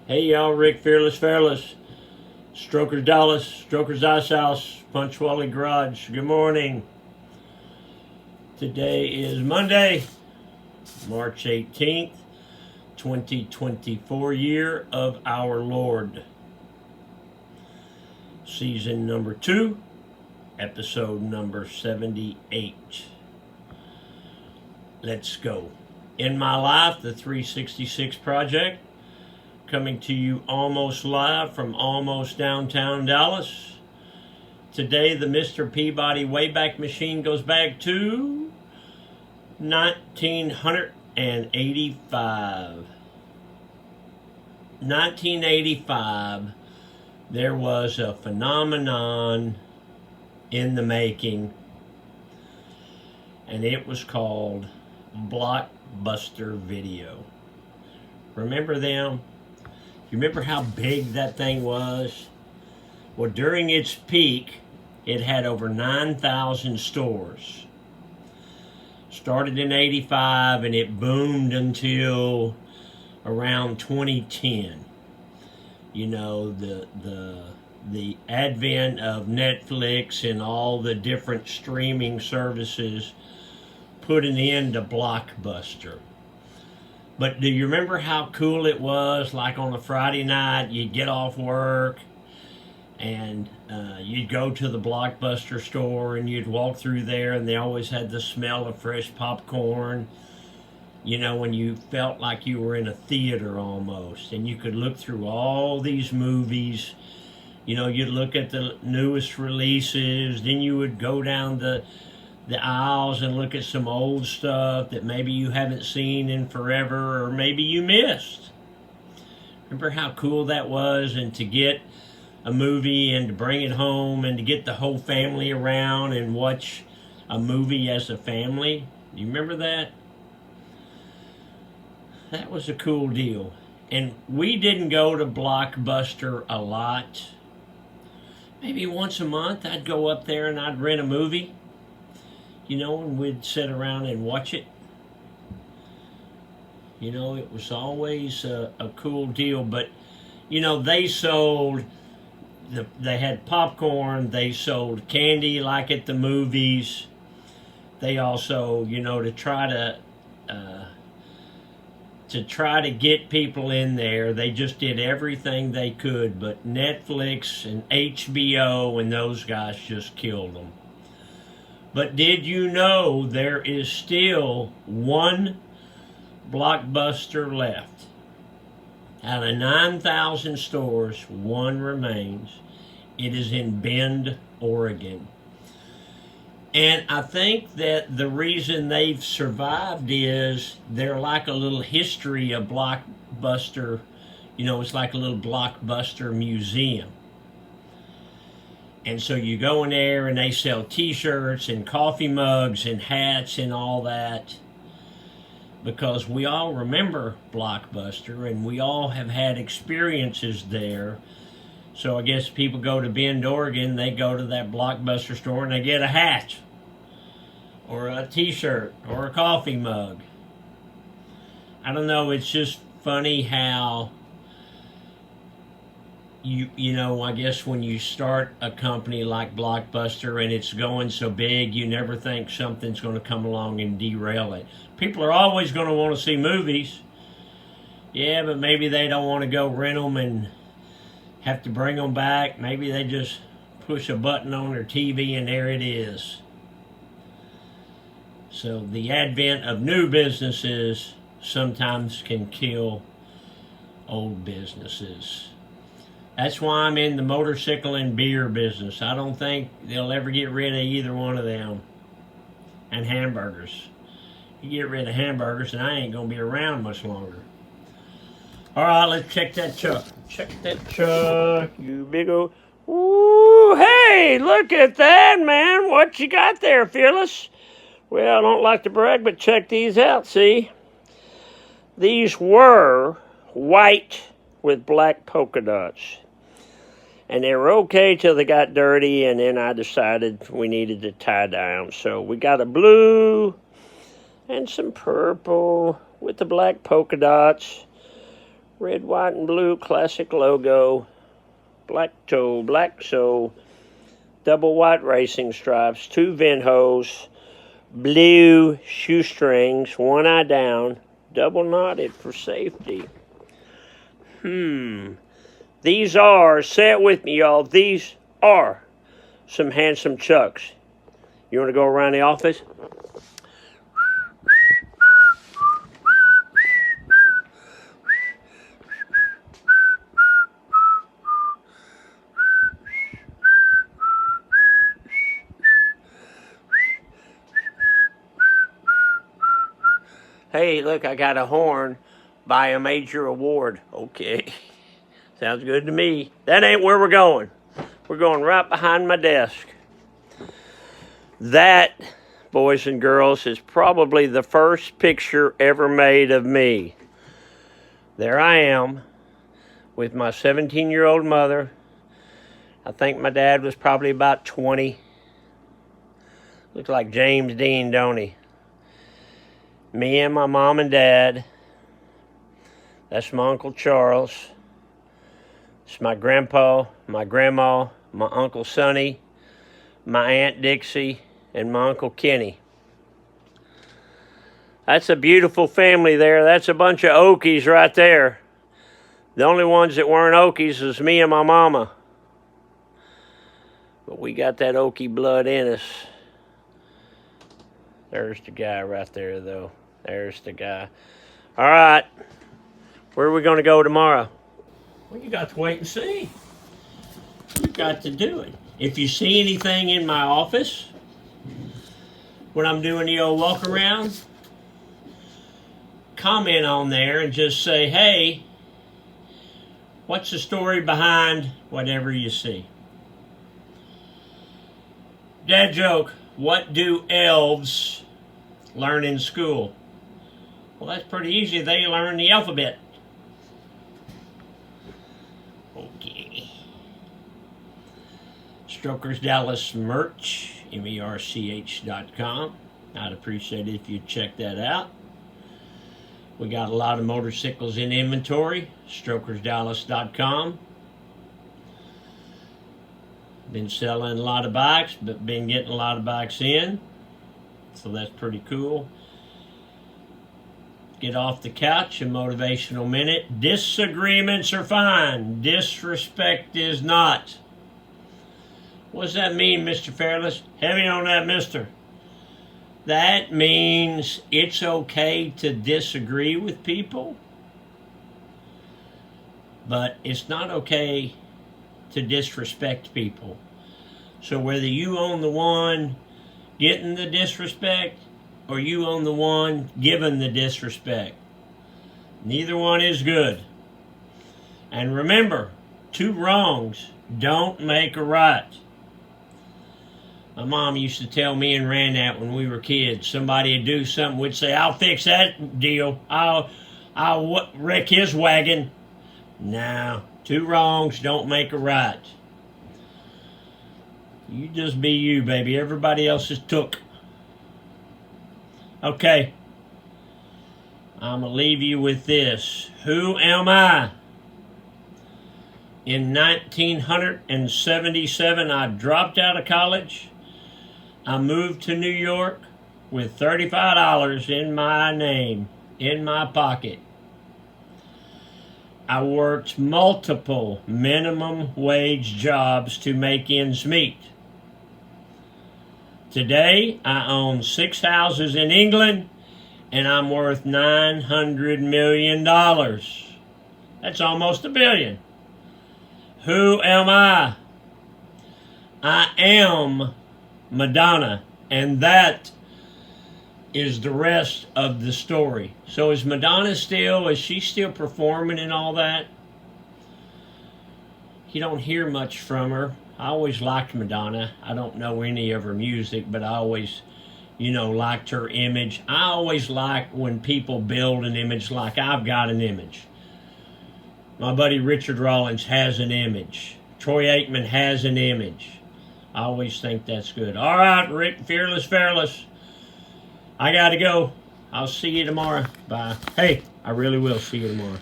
Hey y'all, Rick Fearless, Strokers Dallas, Strokers Ice House, Punchwally Garage. Good morning. Today is Monday, March 18th, 2024, year of our Lord. Season number 2, episode number 78. Let's go. In My Life, the 366 Project. Coming to you almost live from almost downtown Dallas. Today, the Mr. Peabody Wayback Machine goes back to 1985. 1985, there was a phenomenon in the making, and it was called Blockbuster Video. Remember them? You remember how big that thing was? Well, during its peak, it had over 9,000 stores. Started in 85 and it boomed until around 2010. You know, the advent of Netflix and all the different streaming services put an end to Blockbuster. But do you remember how cool it was? Like on a Friday night, you'd get off work and you'd go to the Blockbuster store and you'd walk through there, and they always had the smell of fresh popcorn. You know, when you felt like you were in a theater almost, and you could look through all these movies. You know, you'd look at the newest releases, then you would go down the aisles and look at some old stuff that maybe you haven't seen in forever, or maybe you missed. Remember how cool that was? And to get a movie and to bring it home and to get the whole family around and watch a movie as a family. You remember that? That was a cool deal. And we didn't go to Blockbuster a lot. Maybe once a month I'd go up there and I'd rent a movie. You know, and we'd sit around and watch it. You know, it was always a cool deal. But, you know, they had popcorn, they sold candy like at the movies. They also, you know, to try to get people in there, they just did everything they could. But Netflix and HBO and those guys just killed them. But did you know there is still one Blockbuster left? Out of 9,000 stores, one remains. It is in Bend, Oregon. And I think that the reason they've survived is they're like a little history of Blockbuster. You know, it's like a little Blockbuster museum. And so you go in there and they sell t-shirts and coffee mugs and hats and all that. Because we all remember Blockbuster and we all have had experiences there. So I guess people go to Bend, Oregon, they go to that Blockbuster store and they get a hat or a t-shirt or a coffee mug. I don't know, it's just funny how you know, I guess when you start a company like Blockbuster and it's going so big, you never think something's going to come along and derail it. People are always going to want to see movies. Yeah, but maybe they don't want to go rent them and have to bring them back. Maybe they just push a button on their TV and there it is. So the advent of new businesses sometimes can kill old businesses. That's why I'm in the motorcycle and beer business. I don't think they'll ever get rid of either one of them. And hamburgers. You get rid of hamburgers and I ain't going to be around much longer. All right, let's check that truck. Check that truck, you big old... Ooh, hey, look at that, man. What you got there, Fearless? Well, I don't like to brag, but check these out, see? These were white with black polka dots. And they were okay till they got dirty, and then I decided we needed to tie-dye them. So we got a blue and some purple with the black polka dots. Red, white, and blue classic logo. Black toe, black sole. Double white racing stripes. 2 vent hose. Blue shoestrings. 1 eye down. Double knotted for safety. These are, say it with me, y'all. These are some handsome chucks. You want to go around the office? Hey, look, I got a horn by a major award. Okay. Sounds good to me. That ain't where we're going. We're going right behind my desk. That, boys and girls, is probably the first picture ever made of me. There I am with my 17-year-old mother. I think my dad was probably about 20. Looks like James Dean, don't he? Me and my mom and dad. That's my Uncle Charles. It's my grandpa, my grandma, my Uncle Sonny, my Aunt Dixie, and my Uncle Kenny. That's a beautiful family there. That's a bunch of Okies right there. The only ones that weren't Okies was me and my mama. But we got that Okie blood in us. There's the guy right there, though. There's the guy. All right. Where are we going to go tomorrow? Well, you got to wait and see. You got to do it. If you see anything in my office when I'm doing the old walk around, comment on there and just say, hey, what's the story behind whatever you see? Dad joke, what do elves learn in school? Well, that's pretty easy. They learn the alphabet. Okay. Strokers Dallas merch, merch.com. I'd appreciate it if you'd check that out. We got a lot of motorcycles in inventory, strokersdallas.com. Been selling a lot of bikes, but been getting a lot of bikes in. So that's pretty cool. Get off the couch, a motivational minute. Disagreements are fine. Disrespect is not. What does that mean, Mr. Fairless? Heavy on that, mister. That means it's okay to disagree with people, but it's not okay to disrespect people. So whether you own the one getting the disrespect or you own the one giving the disrespect, neither one is good. And remember, 2 wrongs don't make a right. My mom used to tell me and Rand that when we were kids. Somebody would do something, we'd say, I'll fix that deal. I'll wreck his wagon. No, 2 wrongs don't make a right. You just be you, baby. Everybody else is took. Okay. I'm going to leave you with this. Who am I? In 1977, I dropped out of college. I moved to New York with $35 in my name, in my pocket. I worked multiple minimum wage jobs to make ends meet. Today, I own 6 houses in England, and I'm worth $900 million. That's almost $1 billion. Who am I? I am Madonna, and that is the rest of the story. So is she still performing and all that? You don't hear much from her. I always liked Madonna. I don't know any of her music, but I always, liked her image. I always like when people build an image like I've got an image. My buddy Richard Rollins has an image. Troy Aikman has an image. I always think that's good. All right, Rick, Fearless. I got to go. I'll see you tomorrow. Bye. Hey, I really will see you tomorrow.